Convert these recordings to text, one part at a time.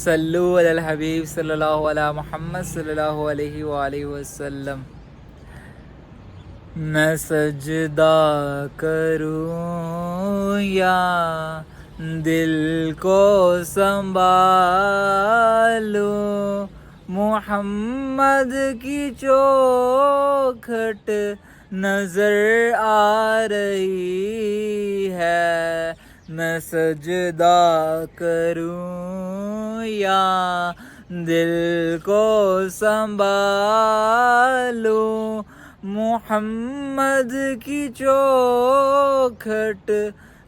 صلو علی الحبیب صلی اللہ علیہ محمد صلی اللہ علیہ وآلہ وسلم۔ میں سجدہ کروں یا دل کو سنبھالوں، محمد کی چوکھٹ نظر آ رہی ہے۔ میں سجدہ کروں یا دل کو سنبھالوں، محمد کی چوکھٹ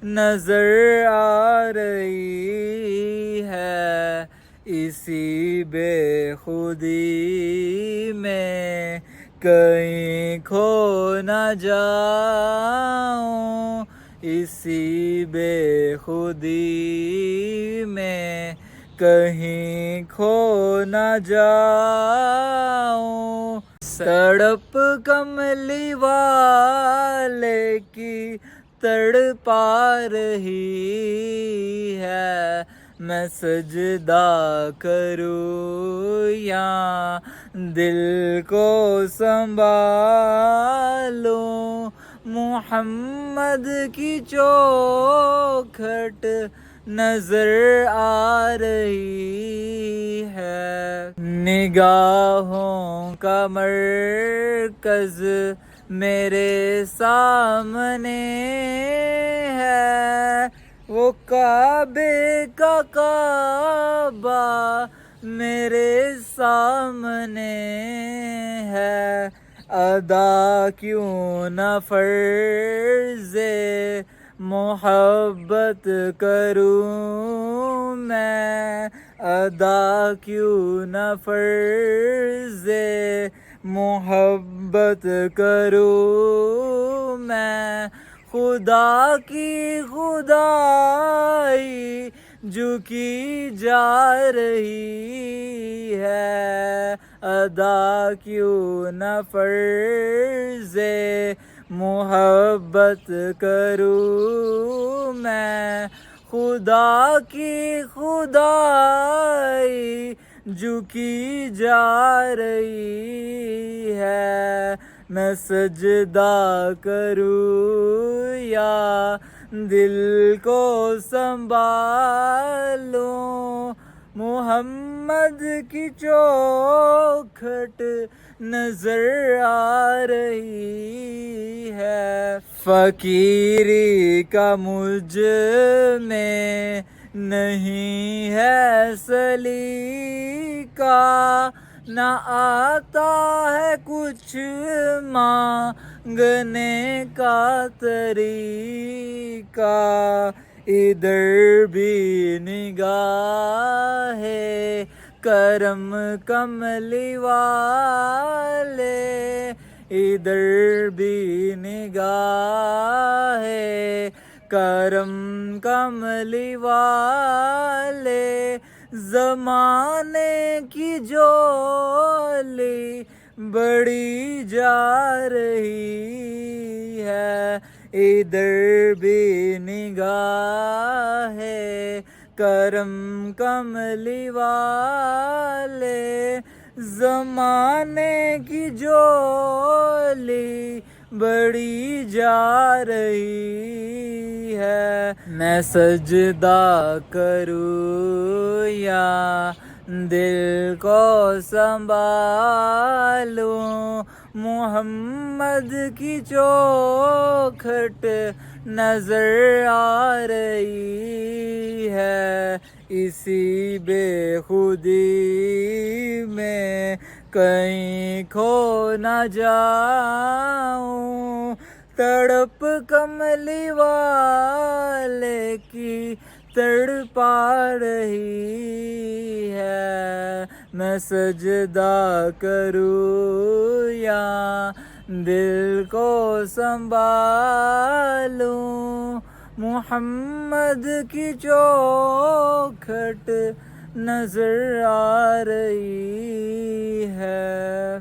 نظر آ رہی ہے۔ اسی بے خودی میں کہیں کھو نہ جاؤں، اسی بے خودی میں کہیں کھو نہ جاؤں۔ تڑپ کملی والے کی تڑپا رہی ہے۔ میں سجدہ کروں یا دل کو سنبھالوں، محمد کی چوکھٹ نظر آ رہی ہے۔ نگاہوں کا مرکز میرے سامنے ہے، وہ کعبے کا کعبہ میرے سامنے ہے۔ ادا کیوں نہ فرض محبت کروں میں، ادا کیوں نہ فرض محبت کروں میں۔ خدا کی خدائی جھکی جا رہی ہے، ادا کیوں نہ فرض محبت کروں میں۔ خدا کی خدائی جھکی جا رہی ہے۔ میں سجدہ کروں یا دل کو سنبھالوں، محمد کی چوکھٹ نظر آ رہی ہے۔ فقیری کا مجھ میں نہیں ہے سلیقہ، نہ آتا ہے کچھ مانگنے کا طریقہ۔ ادھر بھی نگاہ کرم کملی والے، ادھر بھی نگاہ کرم کملی والے۔ زمانے کی جولی بڑی جا رہی ہے، ادھر بھی نگاہ کرم کملی والے۔ زمانے کی جولی بڑی جا رہی ہے۔ میں سجدہ کروں یا دل کو سنبھالوں، محمد کی چوکھٹ نظر آ رہی ہے۔ اسی بے خودی میں کہیں کھو نہ جاؤں، تڑپ کملی والے کی تڑپا رہی ہے۔ میں سجدہ کروں یا دل کو سنبھالوں، محمد کی چوکھٹ نظر آ رہی ہے۔